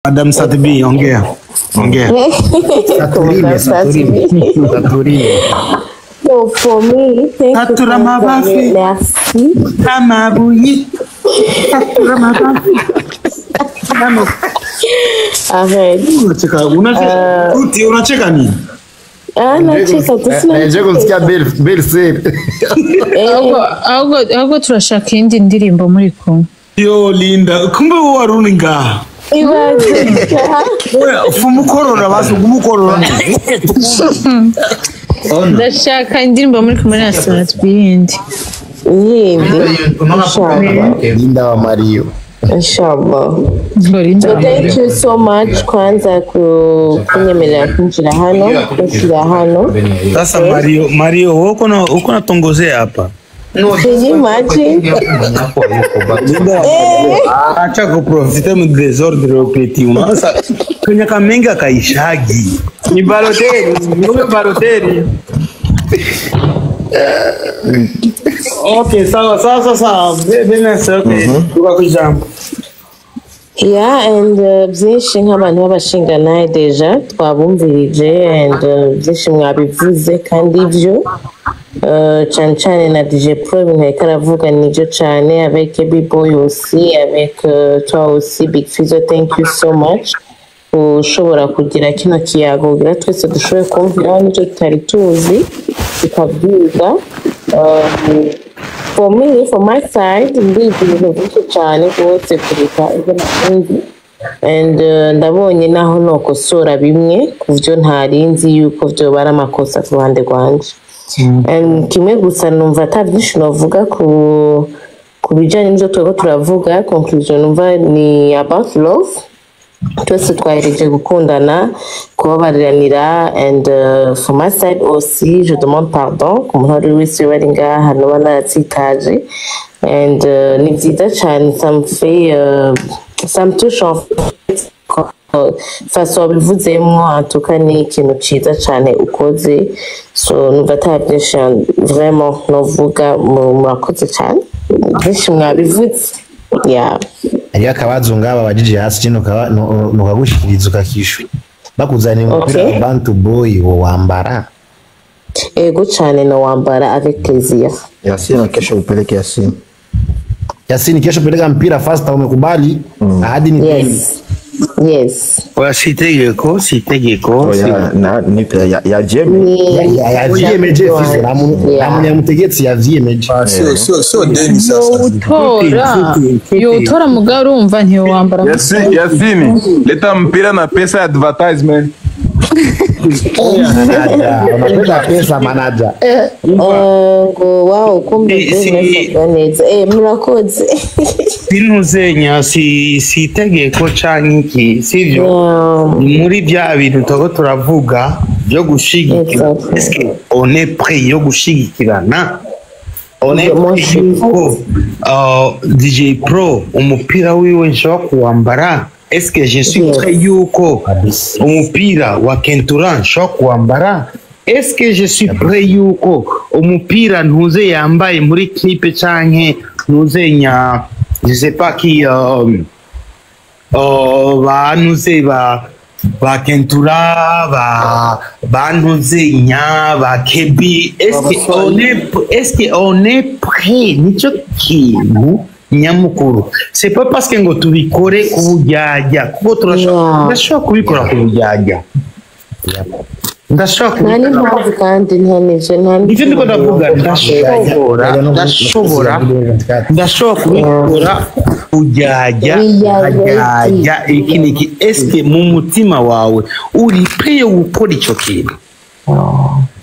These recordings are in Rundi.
Madame Satbi, ongea. Saturine. So for me, thank you Satura for mabafi. merci. Amabuyi. Satura mabafi. Arrête. Unacheka nini? Nacheka Naje kusikia bel seri. ahubwo turashaka indi ndirimbo muri kumwe. Yo Linda, kumbe wowe waruni ngaha. Fumukorora basi kumukorora. Ndashaka indirimbo muri kumwe na Satbiyindi. Linda wa Mario. Inshallah. So thank you so much kwanza kunyemelea kunjira hano, kusira hano. Sasa Mario uko na tongozea hapa. Can you imagine? Acha kuprofita mu desordre opeti. Sasa kwenye kamenga kaishagi. Ni Balotelli. Okay, sawa. Bene sasa. Tukakujambo. Yeah, and byinshi nk'abantu b'abashinganaye deja twabumvirije and byinshi mwabivuze kandi ibyo cyane na DJ Pro ibintu ariko aravuga nibyo cyane avec B-Boy aussi avec toi aussi Big Fizzo, thank you so much ushobora kugira kino kiyago kugira twese dushoboye kumvira n'icyo tutari tuzi tukabyiga. For me, from my side, ibintu byinshi cyane rwose kureka ibyo nakunze and ndabonye naho nokosora bimwe ku byo ntarinzi yuko byo bari amakosa ku ruhande rwanje. And kimwe gusa numva atabyinshi novuga ku bijyanye n'ibyo turiko turavuga. Conclusion numva ni about love. Twese twahereje gukundana kubabariranira and for my side aussi je demande pardon ku muntu wari wese bari ngaha noba naratsitaje and ni byiza cyane ça me touche en fait façon wabivuzemo antuka ni ikintu cyiza cyane ukoze so numva atabyinshi vraiment novuga murakoze cyane byinshi mwabivuze. Yeah. Ariyo akabazo ngaba bajije hasi kino nukagushikiriza ukakishwe. Bakuzaniye umupira wa Bantu Boy wo wambara. Ego cyane no wambara avec plaisir. Yasini kesho upeleke Yasini. Yasini kesho peleka mpira fasta umekubali? Hadi ni Yes. Kwa sitegeko. Ya GMJ fisi namu ya mutegetsi ya GMJ. Sio deni sasa. Yotora mugaro umva ntiyo wambara. Yasini, leta mpira na pesa advertisement. Unapenda pesa manager. Wow, kumbe neza. Murakoze. Sinuzenya si tegeko canke sivyo muri bya bintu tuko turavuga byo gushigikira. Est-ce que on est prêt yo gushigikirana? On est DJ Pro umupira wiwe nshobora kuwambara. Est-ce que je suis prêt yuko umupira wa Kentura nshobora kuwambara? Est-ce que je suis prêt yuko umupira ntuze yambaye muri clip canke ntuzenya je sais pas qui banuze ba Kentura ba nuzenya ba Kebi. Est-ce qu'on est prêt nico kintu nyamukuru? C'est pas parce que ngo tubikore kubujyajya kuko turashobora kubikora kubujyajya. Ndashobora kubikora ujyajya iki. Eske mu mutima wawe uri prêt gukora icyo kintu?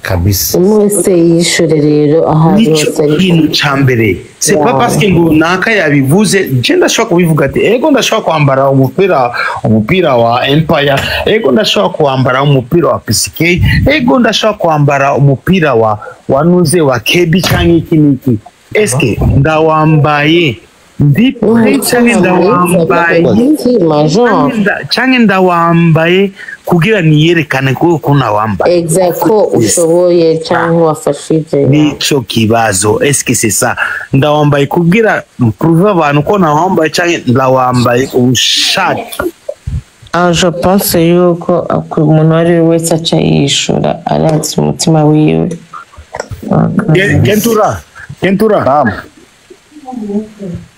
Kabisa. Mwese yishure rero ahari hose ikintu cyambere. C'est pas parce que ngo naka yabivuze je ndashobora kubivuga ati ego ndashobora kwambara umupira wa Empire, ego ndashobora kwambara umupira wa PCK, ego ndashobora kwambara umupira wa nuze wa Kebi cyangwa iki. Eske ndawambaye canke ndawambaye kugira niyerekane ko nawambaye exactly ushoboye canke wafashije nico kibazo. Est-ce que c'est ça? Ndawambaye kugira prouver abantu ko nawambaye canke ndawambaye ubushake Je pense yuko umuntu ari we wese aca yishura arazi umutima wiwe. Kentura. Naam.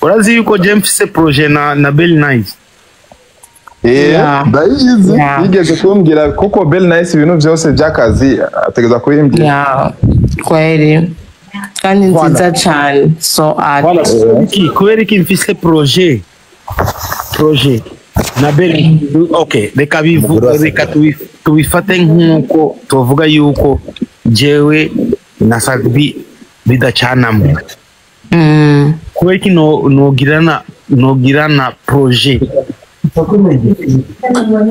Urazi yuko James projet na Bell Nice. Ndayizi yigeze kumbwira kuko Bell Nice ibintu byose by'akazi ategeza kuyimbwira. Kweli. Kandi nziza cyane. So kubera iki mfise projet na Bell. Okay, reka tubifate nk'uko tuvuga yuko jewe na Sadbi bidacanamwe. Kubera iki nogirana projet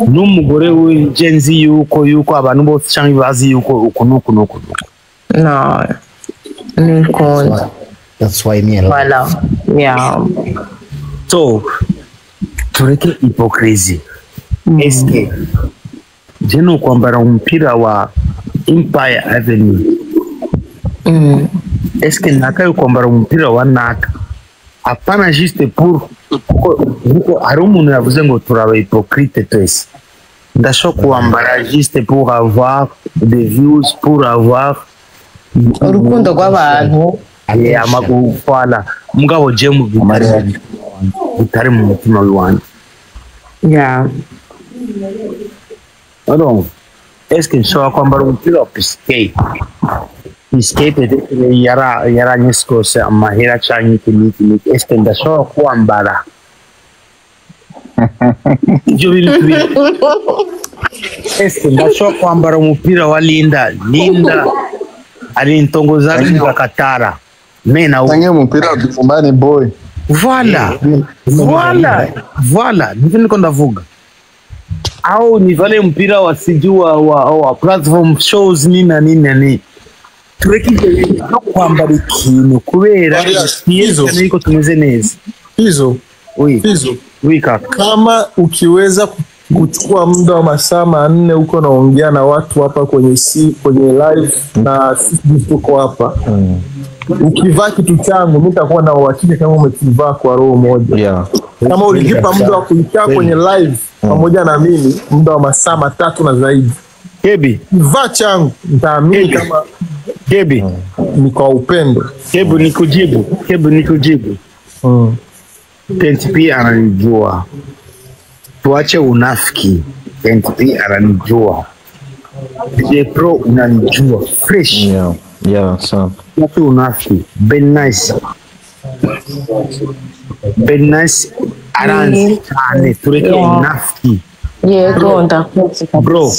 n'umugore w'ingenzi yuko abantu bose cyangwa bazi yuko uku nuku. No. That's why me alone. Voilà. Yeah. So, tureke hypocrisie. Eske jeno kwambara mpira wa Empire Avenue. Eske nakayo kwambara mpira wa Naka. Hapana juste pour kuko hari umuntu yavuze ngo turaba hypocrite twese. Ndashaka kwambara juste pour avoir des views, pour avoir urukundo rw'abantu. Amagufala mugabo je mu bitari mu mutima w'Iwanjye. Alors, est-ce que nshobora kwambara umupira wa Piscape peut-être yaranyeskose amahera canke iki est-ce que ndashobora kwambara ibyo bintu bibiri? Est-ce que ndashobora kwambara umupira wa Linda ari intongo zake za Katara mena Tange mpira wa boy. Voilà, ndivyo niko ndavuga. Au ni vale mpira wa wa platform shows nini. Turekije no kwambara ikintu kubera hizo niko tumeze neza. Hizo. Kama ukiweza kuchukua muda wa masaa 4 huko naongea na watu hapa kwenye live na sisi tuko hapa. Ukivaa kitu changu mimi nitakuwa na uhakika kama umekivaa kwa roho moja. Kama ulijipa muda wa kuikaa kwenye live pamoja na mimi muda wa masaa 3 na zaidi. Kebi, vaa changu nitaamini kama Kebi ni kwa upendo. Kebi nikujibu. TNTP ananijua. Tuache unafiki. TNTP ananijua. DJ Pro unanijua fresh. Sawa. Tuache unafiki. Bell Nice aranzi cyane tureke unafiki. Bro.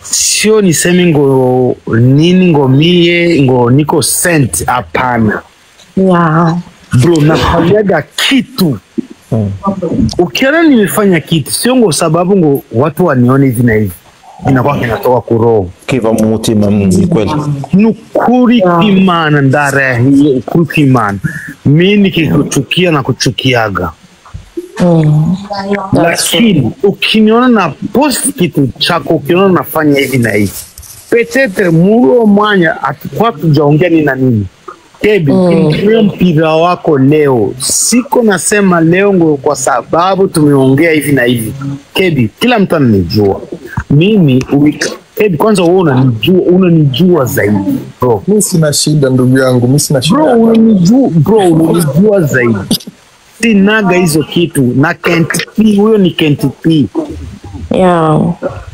Sio niseme ngo nini ngo mie ngo niko sent hapana. Bro, nafanyaga kitu. Ukiona nimefanya kitu sio ngo sababu ngo watu wanione hivi na hivi. Inakuwa kinatoka kuroho. Kiva mutima ni kweli. Nukuri imana ndare ukuri imana. Mimi nikikuchukia na kuchukiaga. Lakini ukiniona na post kitu chako, ukiona nafanya hivi na hivi, petetre muro mwanya atakuwa tujaongea nini na nini. Kebi, kinitumia mpira wako leo, siko nasema leo ngo kwa sababu tumeongea hivi na hivi. Kebi, kila mtu ananijua. Mimi Kebi, kwanza wewe unanijua zaidi. Bro, mimi sina shida ndugu yangu, mimi sina shida. Unanijua zaidi. Sinaga hizo kitu na KNTP, huyo ni KNTP.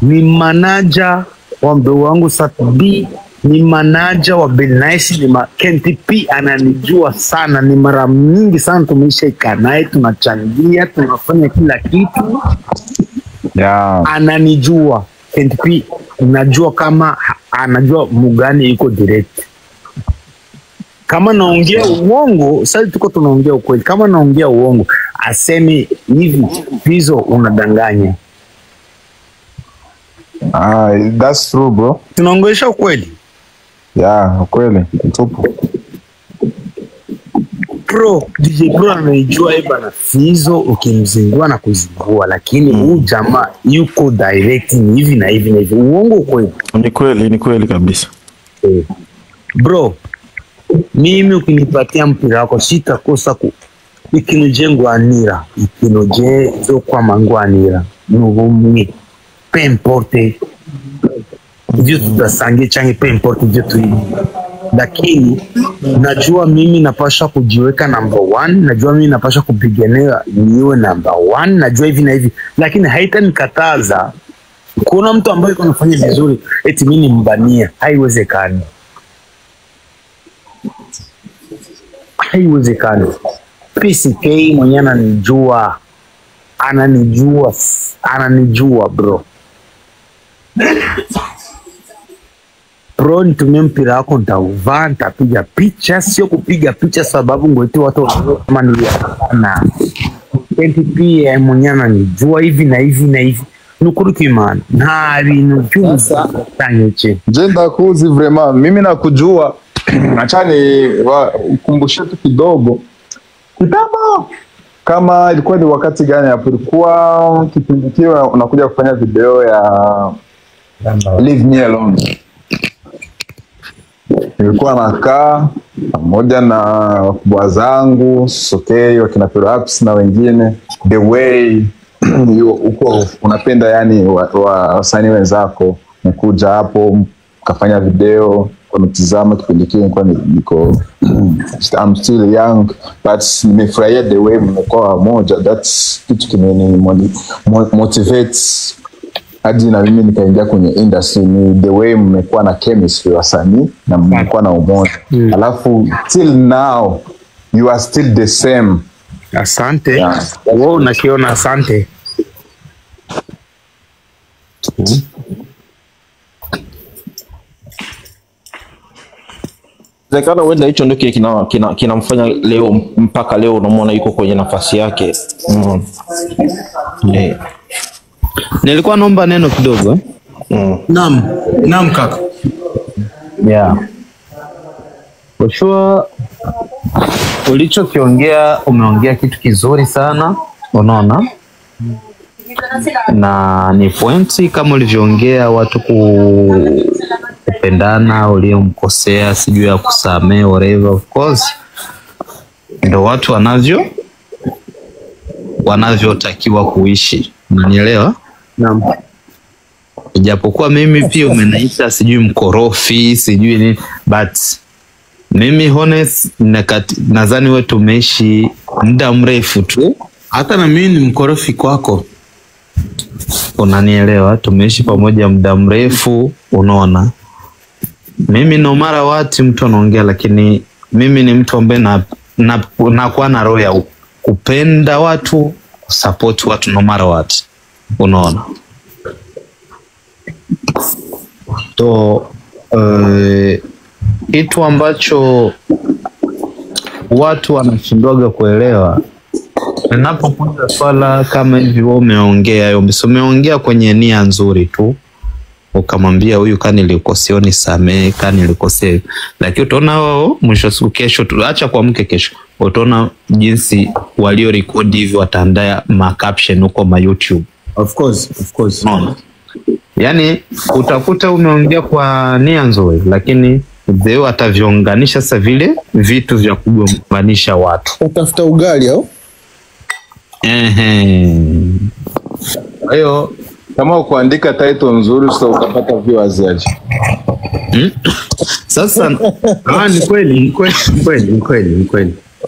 Ni manager wa mdogo wangu Satbi, ni manager wa Benaisi, KNTP ananijua sana, ni mara mingi sana tumeisha naye, tunachangia, tunafanya kila kitu. Ananijua KNTP, najua kama anajua mugani iko direct. Kama naongea uongo, sasa tuko tunaongea ukweli. Kama naongea uongo, aseme hivi, hizo unadanganya. That's true, bro. Tunaongelesha ukweli. Ukweli. Tupo. DJ Pro anajua bana hizo ukimzingua na kuzingua, lakini huyu jamaa yuko directing hivi na hivi na hivi. Uongo ukweli. Ni kweli kabisa. Bro, mimi ukinipatia mpira wako sitakosa ikinoje ngwanira, ikinoje zo kwa mangwanira. n'ubumwe, peu importe ibyo tudasangiye cyangwa peu importe ibyo turimo, lakini najua mimi napasha kujiweka number 1, najua mimi napasha kupigania niwe number 1, najua hivi na hivi, lakini haitanikataza kuna mtu ambaye yuko anafanya vizuri eti mimi nimbania. Haiwezekani, haiwezekani. PCK mwenyewe ananijua bro. Bro, nitumie mpira wako nitauvaa, nitapiga picha, sio kupiga picha sababu ngoiti watu kama niliana. NTP mwenyewe ananijua hivi na hivi na hivi. Nukuru kimana. Na binujua tanyeche. Jenda kuzi vrema, mimi nakujua. Achani ukumbushe tu kidogo. Kitambo. Kama ilikuwa ni wakati gani hapo, ilikuwa kipindi kile unakuja kufanya video ya Leave Me Alone. Nilikuwa nakaa pamoja na wakubwa zangu, Sokei, wakina Perhaps na wengine. The way uko unapenda yani wasanii wenzako, nikuja hapo kafanya video kwa mtizamo kipindi kile kwa niko I'm still young but nimefurahia the way mmekuwa moja. That's kitu kimeni motivates hadi na mimi nikaingia kwenye industry. Ni the way mmekuwa na chemistry wasanii na mmekuwa na umoja. Alafu till now you are still the same. Asante. Wow, nakiona asante. Zekana wenda hicho ndio kinamfanya leo mpaka leo unamwona yuko kwenye nafasi yake. Nilikuwa naomba neno kidogo. Naam kaka. Yeah. For sure ulichokiongea umeongea kitu kizuri sana, unaona? Na ni pointi kama ulivyoongea watu kupendana, uliomkosea sijui ya kusamehe whatever, of course ndio watu wanavyotakiwa kuishi, unanielewa? Naam. Japokuwa mimi pia umeniita sijui mkorofi sijui nini, but mimi honest nadhani wewe tumeishi muda mrefu tu. Hata na mimi ni mkorofi kwako, unanielewa? Tumeishi pamoja muda mrefu, unaona? Mimi no matter what mtu anaongea, lakini mimi ni mtu ambaye nakuwa na roho ya kupenda watu, support watu no matter what, unaona? So kitu ambacho watu wanashindwaga kuelewa ninapokuja swala kama hivi, wewe umeongea kwenye nia nzuri tu, ukamwambia huyu kani nilikosea nisamee, kani nilikosea, lakini utaona wao mwisho siku kesho tuacha kuamke kesho utaona jinsi walio record hivi wataandaa ma caption huko ma YouTube. Of course. No. Yani utakuta umeongea kwa nia nzuri, lakini zeo ataviunganisha sasa vile vitu vya kugombanisha watu. Utafuta ugali au? Hayo kama kuandika title nzuri sasa utapata viewers aje. Sasa ni kweli.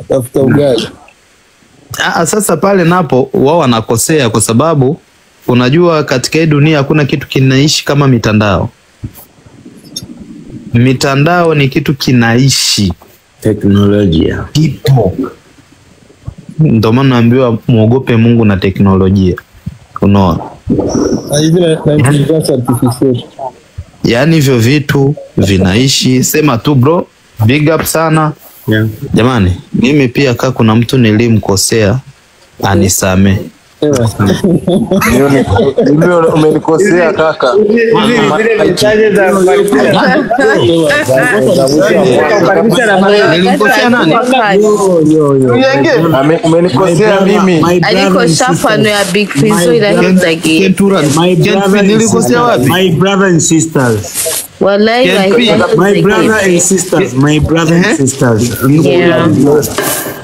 Utafuta ugali. Sasa pale napo wao wanakosea, kwa sababu unajua katika hii dunia hakuna kitu kinaishi kama mitandao. Mitandao ni kitu kinaishi, teknolojia ipo. Ndio maana naambiwa muogope Mungu na teknolojia, unaona? Hivi na intelligence artificial. Yaani hivyo vitu vinaishi. Sema tu bro, big up sana. Yeah. Jamani, mimi pia kuna mtu nilimkosea, anisame. Umenikosea kaka. Nilimkosea nani? Umenikosea mimi. Aliko shafano ya Big Fizzo ila hizagi. Nilikosea wapi? My brother and sisters. Wallahi my brother and sisters.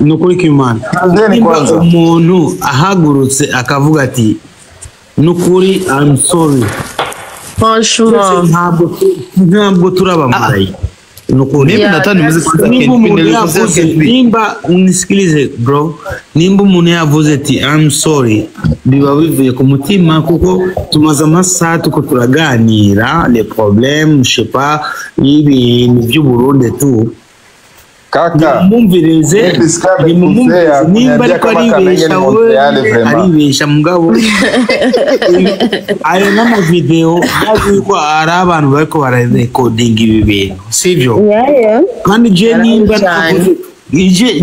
Nukuri kimana. Umuntu ahagurutse akavuga ati nukuri I'm sorry Franchement. ntabwo turabamarayi nukuri nimba unisikilize bro, nimba umuntu yavuze ati I'm sorry biba bivuye ku mutima, kuko tumaze amasaha tuko turaganira les problèmes je sais pas ibintu by'Uburundi tu Kaka, mumvireze nimba ariko aribesha mugabo ayo n'amavideo hazi ko ari abantu bariko bararekodinga ibi bintu sivyo kandi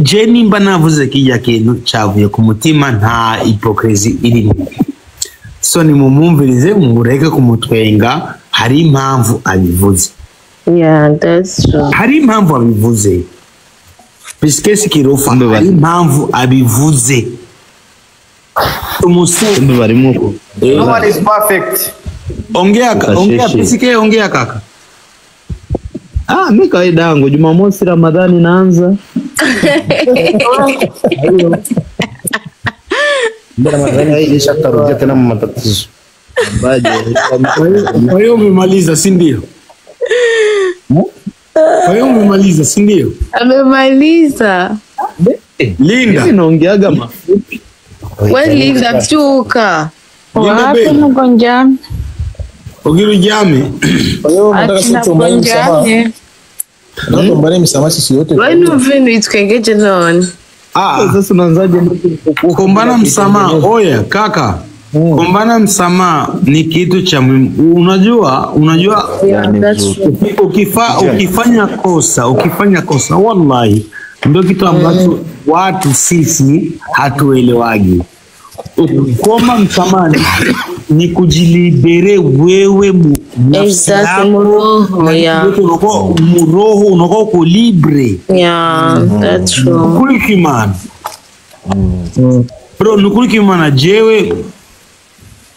je nimba navuze kijya kintu cyavuye ku mutima nta hypocrisie irimo, so ni mumumvirize mureke kumutwenga, hari impamvu abivuze. That's true. Hari impamvu abivuze bisikesi kirofa, hari impamvu abivuze umusembe barimo ko no one is perfect. Ongea pisike, ongea kaka. Mimi kawaida yangu Jumamosi Ramadhani naanza. Ramadhani haiisha tarudia tena matatizo. Kwa hiyo umemaliza si ndio? Kwa hiyo umemaliza si ndio? Amemaliza. Linda. Mimi naongeaga mafupi. Wewe Linda mchuka. Wapi mgonja? Ogiru jame. Kwa hiyo nataka sisi tuombe msamaha. Na tuombe msamaha sisi wote. Wewe ni mvini itwengeje none. Sasa unaanzaje kuombana msamaha? Oya kaka, kuombana msamaha ni kitu cha muhimu. Unajua ukifanya kosa wallahi ndio kitu ambacho watu sisi hatuelewagi. Kuomba msamaha ni kujilibere wewe nafsi yako, muroho unakuwa uko libre. That's true. Nukuri kimana bro, nukuri kimana jewe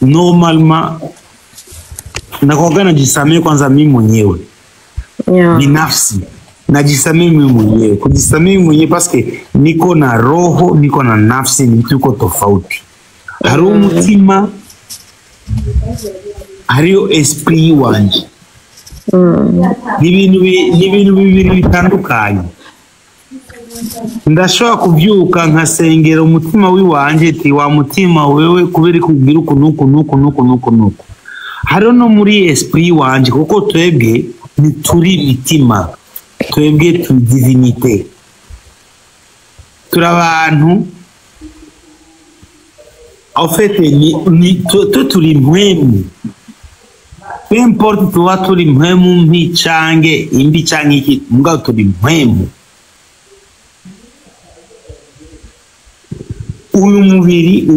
normalement nakuwaga najisamee kwanza mimi mwenyewe binafsi, najisamee mimi mwenyewe. Kujisamee mimi mwenyewe paske niko na roho, niko na nafsi, ni vitu iko tofauti. Hariho umutima, hariho esprit wanje, ni ibintu bibiri bitandukanye. Ndashobora kubyuka nkasengera umutima wiwanje ati wa mutima wewe kubera kugira uku. Hariho no muri esprit wanje, kuko twebwe turi mitima, twebwe turi divinité, turi abantu en fait turi mpwemu. Peu importe tuba turi mpwemu mbi cange imbi cange iki, mugabo turi mpwemu. Uyu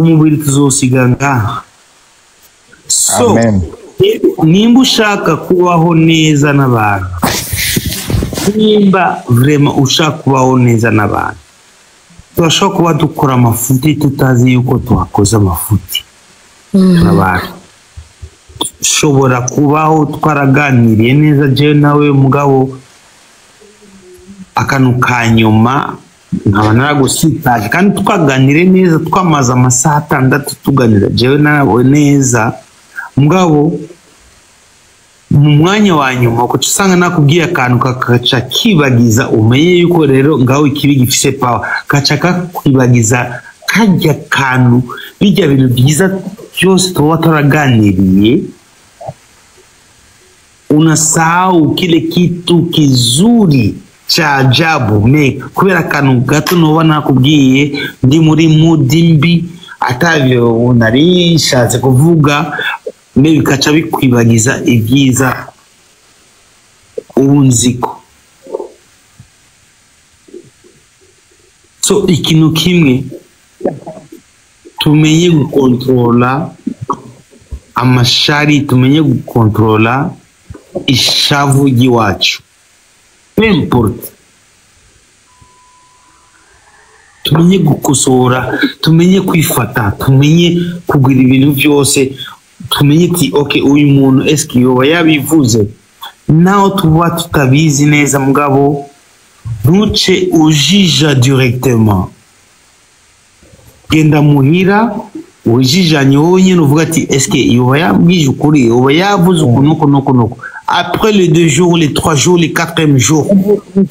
mubiri tuzosiga ngaha. So nimba ushaka kubaho neza n'abantu, nimba vraiment ushaka kubaho neza n'abantu, turashobora kuba dukora amafuti tutazi yuko twakoze amafuti. Abantu shobora kubaho twaraganiriye neza jewe nawe mugabo akantu kanyuma nkaba naragusitaje, kandi twaganire neza twamaze amasaha 6 tuganira jewe nawe neza mugabo mu mwanya wa nyuma ko usanga nakubwiye akantu kakaca kibagiza, umenye yuko rero ngaho ikibi gifise power, kaca kakwibagiza kajya kantu bijya bintu byiza byose tuba turaganiriye, unasahau kile kitu kizuri cha ajabu kubera akantu gato noba nakubwiye ndi muri mudi mbi atavyo narishatse kuvuga, bikaca bikwibagiza ibyiza ubunziko. So ikintu kimwe tumenye gukontrola amashari, tumenye gukontrola ishavu ry'iwacu, n'importe tumenye gukosora, tumenye kwifata, tumenye kugira ibintu byose, tumenye ati okay uyu muntu eski yoba yabivuze naho tuba tutabizi neza mugabo ntuce ujija directement. Genda muhira wijijanye wowe nyine uvuga ati eske yoba yambwije ukuri yoba yavuze ukuntu après les 2 jours les 3 jours les 4e jour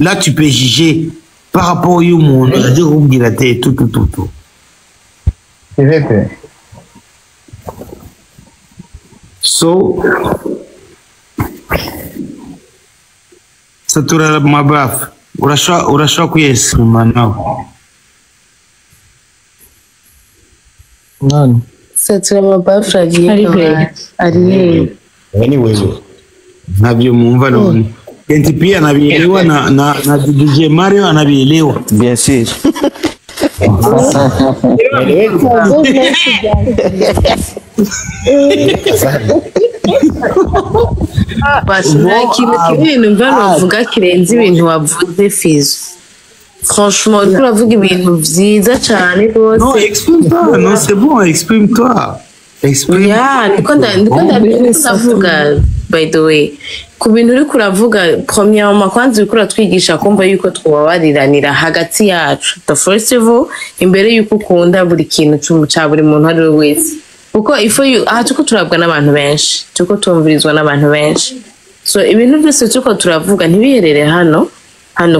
là tu peux juger par rapport au monde c'est-à-dire kubwira ati tout Kivipi? so satura mabafu urashobora kuyesima nawe nani satura mabafu agiye ari Anyway, nabyo mumva none Kenti pia anavielewa na DJ Mario anavielewa Bien sûr. basi nta kintu kinini mva novuga kirenze ibintu wavuze Fizo. Franchement uriko uravuga ibintu vyiza cane rwose. Non, exprime-toi, non c'est bon, exprime-toi. Exprime. Yeah, niko ndavuga by the way. Ku bintu uriko uravuga premièrement kwanza uriko uratwigisha kumva yuko twabariranira hagati yacu. The first of all, imbere yuko ukunda buri kintu ca buri muntu ari we wese. Kuko tuko turabwa n'abantu benshi, tuko tumvirizwa n'abantu benshi. So ibintu byose tuko turavuga ntibiherere hano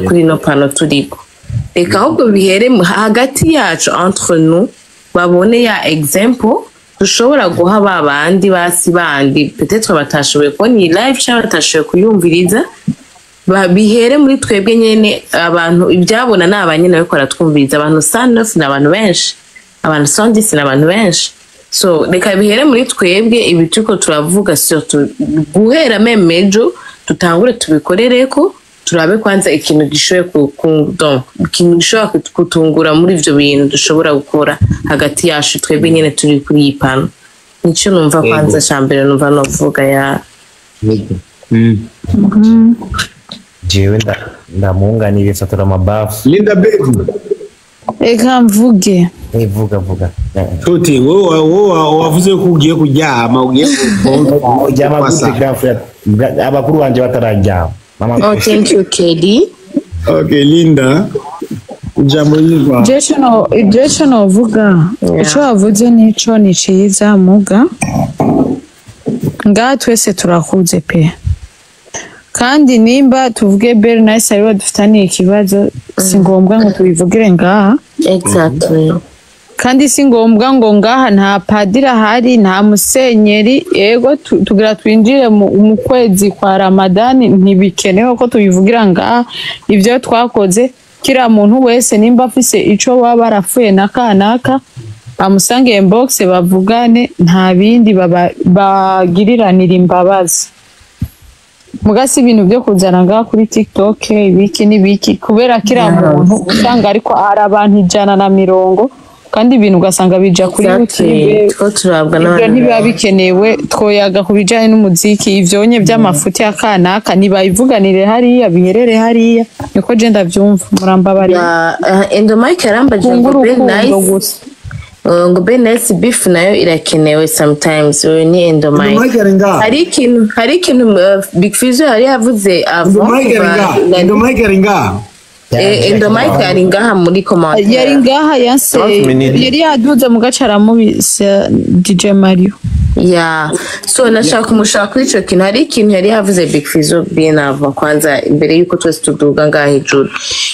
kuri no pano turiko. Reka ahubwo bihere hagati yacu entre nous babone ya example dushobora guha babandi basi bandi peut-être batashoboye kubona iyi live cyangwa batashoboye kuyumviriza bihere muri twebwe nyene abantu ibyabona n'abanyene bariko baratwumviriza abantu 109 n'abantu benshi abantu 110 n'abantu benshi so reka bihere muri twebwe ibi tuko turavuga surtout guhera memejo tutangure tubikorereko turabe kwanza ikintu gishoboye kutungura muri ivyo bintu dushobora gukora hagati yacu twebwe nyene turi kuri iyi pano nico numva kwanza cyambere numva novuga ya jewe ndamunganire satura mabafu Linda baby. Eka mvuge. vuga Tuti wowe wavuze ko ugiye kuryama ugiye ujyama gute grafre abakuru banje batarajyama mama. Oh, thank you Kelly. Okay Linda ujambo yingwa Jesho novuga ico wavuze nico ni ciza muga ngaha twese turakuze pe kandi nimba tuvuge Bernice ariwe dufitaniye ikibazo si ngombwa ngo tubivugire ngaha. Exactly. Kandi si ngombwa ngo ngaha nta padiri ahari nta musenyeri yego tugira twinjire mu kwezi kwa Ramadani ntibikenewe ko tubivugira ngaha ivyo twakoze kira muntu wese nimba afise ico baba barafuye nakanaka bamusange inbox bavugane nta bindi bagiriranira imbabazi mugasi ibintu byo kuzana ngaha kuri TikTok ibiki n'ibiki kubera kira muntu usanga ariko ari abantu 150 kandi ibintu ugasanga bija kuri YouTube two turabwa n'abantu ntibiba bikenewe twoyaga kubijanye n'umuziki ivyonye by'amafuti yakanaka nibayivuganire hariya biherere hariya niko je ndavyumva murambabarira ya Endomike yarambaje ngo Bernice ngo Bernice beef nayo irakenewe sometimes ni Endomike hari ikintu Big Fizzo yari yavuze Endomike ringa Endomike yari ngaha muri comment yari ngaha yanse yari yaduze mu gacara mubise DJ Mario ya so nashaka kumushaka kuri ico kintu hari ikintu yari yavuze Big Fizzo bien avant kwanza imbere yuko twese tuduga ngaha hejuru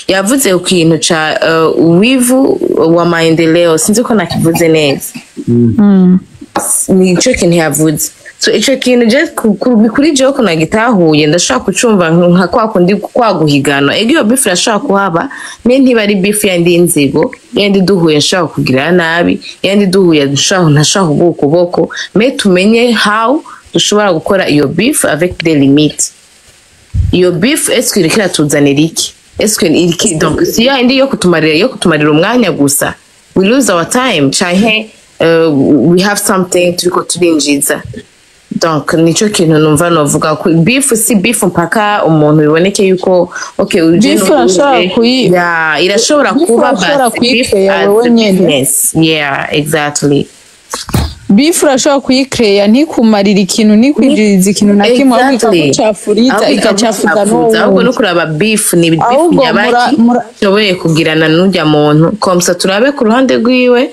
yavuze ku kintu ca wivu wa maendeleo sinzi ko nakivuze neza ni ico kintu yavuze so ico kintu je kuri je ko nagitahuye ndashaka kucumva nka kwa kundi kwaguhigana egiyo beef irashaka kuhaba ne ntibari beef yandi inzigo yandi duhuye nshaka kugira nabi yandi duhuye ntashaka ukuboko me tumenye how dushobora gukora iyo beef avec des limites iyo beef est-ce que irikira tuzanira iki est-ce que iriki donc si yandi yo kutumarira umwanya gusa we lose our time chahe we have something turiko turinjiza donc nico kintu numva novuga ko beef si beef mpaka umuntu biboneke yuko okay beef irashobora kuba beef yawe nyene yeah exactly beef urashobora kuyikreya ntikumarira ikintu ntikwinjiriza ikintu na kimwe ahubwo ikagucafuriza igacafuza ahubwo no kuraba beef ni beef nyabaki shoboye kugirana n'ujya muntu komsa turabe ku ruhande rwiwe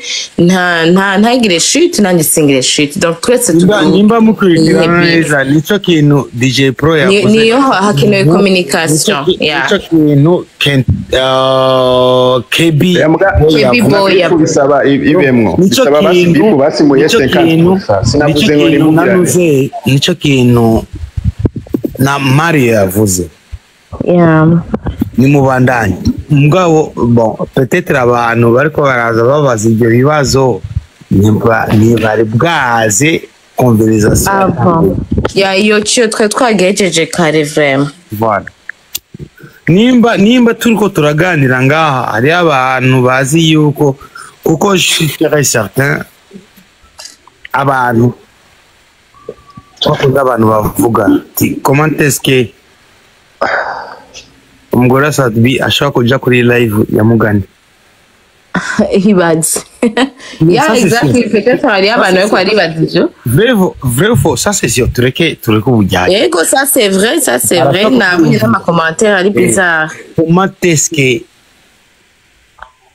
ntagire shit nanjye singire shit donc twese nimba mukurikirana neza nico kintu DJ Pro yavuze niyo hakenewe communication nico kintu KB boy bisaba ibemwo bisaba basibiku basimuye 50 sinavuze ngo ni mugirane nico kintu na Mario yavuze ni mubandanye mugabo bon peut-être abantu bariko baraza babaza ibyo bibazo ntibari bwaze conversation iyo cyo twagejeje kare vraiment voilà nimba turiko turaganira ngaha hari abantu bazi yuko kuko je suis certain abantu abantu bavuga comment est-ce que umugore Sadbi ashaka kuja kuri live ya Mugani hibazi exactly peut-être hari abantu bako ari badjo vrai faux ça c'est sûr tureke ubujyaje yego ça c'est vrai nabonye ama commentaire ari bizarre comment est-ce que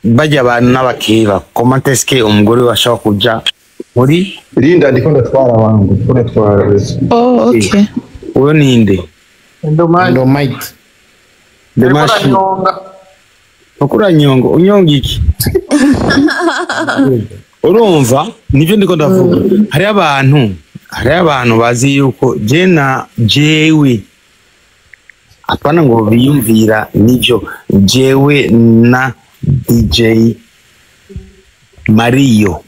bajya abantu n'abakeba comment est-ce que umugore washaka kuja muri Linda ndiko ndatwara wangu ndatwara bese okay uyo ninde Ndomite Demashi ukura nyongo unyonga iki urumva nivyo ndiko ndavuga hari abantu bazi yuko jewe apana ngo biyumvira nivyo jewe na DJ Mario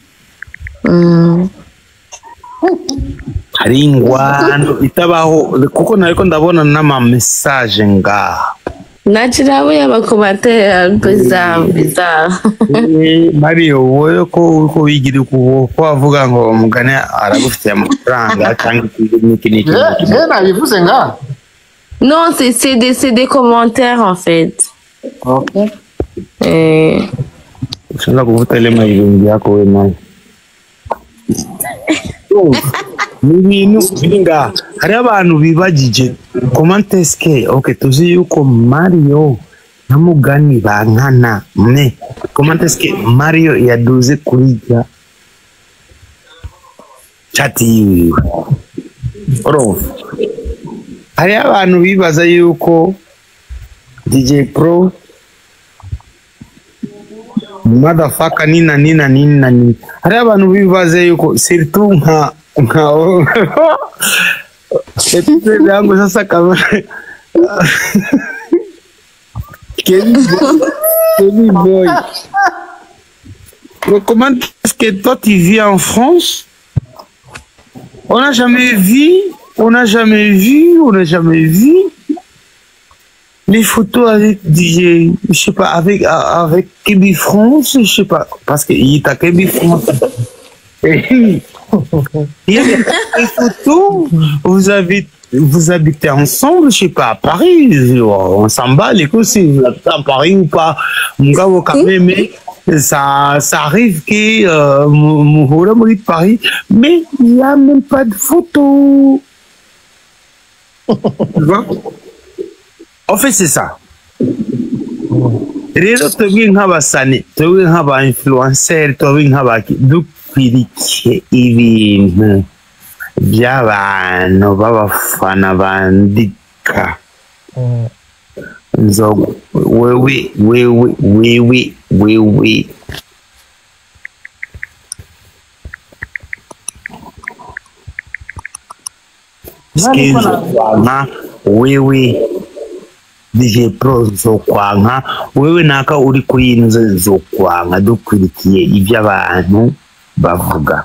hari ingwano itabaho kuko nariko ndabona n'ama message ngaha Nachirawe y'abakomatera bizarre Mario wowe ko wigira ko avuga ngo Mugani aragufitiye amafaranga cyangwa ikindi nabivuze nga non c'est des commentaires en fait okay ushaka kuvuta ile mayingi yako wewe nayo n'ibintu binga hari abantu bibagije comment est-ce que okay tuzi yuko Mario na Mugani bankana comment est-ce que Mario yaduze kurija chati hari abantu bibaza yuko DJ Pro motherfucker nina hari abantu bibaza yuko surtout nka C'était yangu sasa kama Kenny boy. Comment est-ce que toi tu vis en France? On n'a jamais vu les photos avec DJ, je sais pas, avec KB France, je sais pas, parce qu'il est à KB France. Il y a des photos, vous habitez ensemble, je sais pas, à Paris, on s'en bat les couilles si vous habitez à Paris ou pas. Quand même, ça arrive que Mouhoura mourit de Paris, mais il n'y a même pas de photos. Tu vois? En fait, c'est ça. Rero twebwe nk'abasani, twebwe nk'aba-influencer, twebwe nk'abaki dukwirikiye ibintu by'abantu b'abafana bandika. Nzoga wewe wewe DJ Pro nzokwanka wewe naka uri kuri inzo nzokwanka dukwirikiye iby'abantu bavuga.